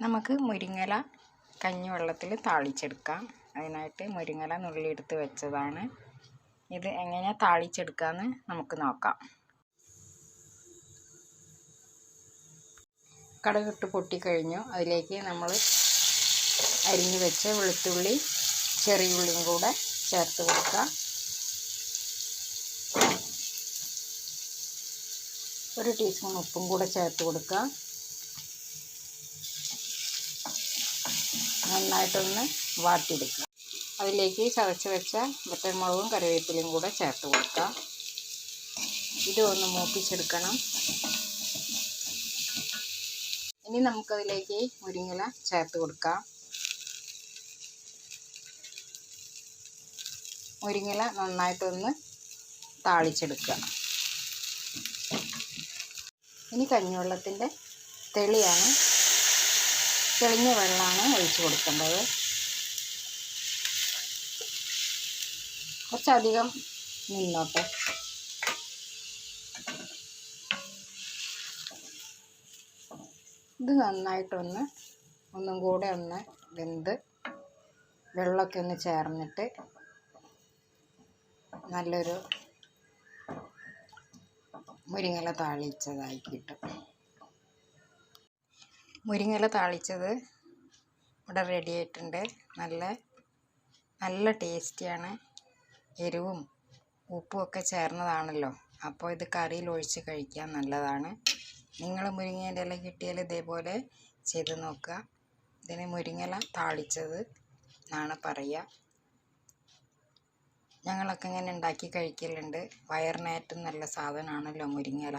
നമുക്ക് മുരിങ്ങയില കഞ്ഞിവെള്ളത്തിൽ താളിച്ചെടുക്കാം. അതിനായിട്ട് മുരിങ്ങയില നുള്ളിയെടുത്ത് വെച്ചതാണ്. ഇത് എങ്ങനെയാണ് താളിച്ചെടുക്കാമെന്ന് നമുക്ക് നോക്കാം. കടുകിട്ട് പൊട്ടിക്കഴിഞ്ഞു. അതിലേക്ക് നമ്മൾ അരിഞ്ഞു വെച്ച വെളുത്തുള്ളി ചെറിയ ഉള്ളിയും കൂടെ ചേർത്ത് കൊടുക്കാം. ഒരു ടീസ്പൂൺ ഉപ്പും കൂടെ ചേർത്ത് കൊടുക്കാം. നന്നായിട്ടൊന്ന് വാട്ടിയെടുക്കുക. അതിലേക്ക് ചതച്ച് വെച്ച വറ്റൽമുളകും കറിവേപ്പിലയും കൂടെ ചേർത്ത് കൊടുക്കാം. ഇതൊന്ന് മൂപ്പിച്ചെടുക്കണം. ഇനി നമുക്കതിലേക്ക് മുരിങ്ങയില ചേർത്ത് കൊടുക്കാം. മുരിങ്ങയില നന്നായിട്ടൊന്ന് താളിച്ചെടുക്കുക. ഇനി കഞ്ഞിവെള്ളത്തിൻ്റെ തെളിഞ്ഞ വെള്ളമാണ് ഒഴിച്ച് കൊടുക്കേണ്ടത്. കുറച്ചധികം നിന്നോട്ടെ. ഇത് ഒന്നും കൂടെ ഒന്ന് വെന്ത് വെള്ളമൊക്കെ ഒന്ന് ചേർന്നിട്ട് നല്ലൊരു മുരിങ്ങയില താളിച്ചതായി കിട്ടും. മുരിങ്ങയില താളിച്ചത് ഇവിടെ റെഡി ആയിട്ടുണ്ട്. നല്ല ടേസ്റ്റിയാണ്. എരിവും ഉപ്പും ഒക്കെ ചേർന്നതാണല്ലോ. അപ്പോൾ ഇത് കറിയിൽ ഒഴിച്ച് കഴിക്കാൻ നല്ലതാണ്. നിങ്ങൾ മുരിങ്ങേൻ്റെ ഇല കിട്ടിയാൽ ഇതേപോലെ ചെയ്ത് നോക്കുക. ഇതിന് മുരിങ്ങയില താളിച്ചത് എന്നാണ് പറയുക. ഞങ്ങളൊക്കെ ഇങ്ങനെ ഉണ്ടാക്കി കഴിക്കലുണ്ട്. വയറിനേറ്റവും നല്ല സാധനമാണല്ലോ മുരിങ്ങയില.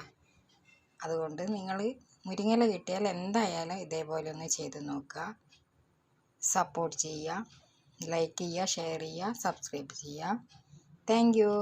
അതുകൊണ്ട് നിങ്ങൾ മുരിങ്ങയില കിട്ടിയാൽ എന്തായാലും ഇതേപോലെ ഒന്ന് ചെയ്ത് നോക്കുക. സപ്പോർട്ട് ചെയ്യുക, ലൈക്ക് ചെയ്യുക, ഷെയർ ചെയ്യുക, സബ്സ്ക്രൈബ് ചെയ്യുക. Thank you.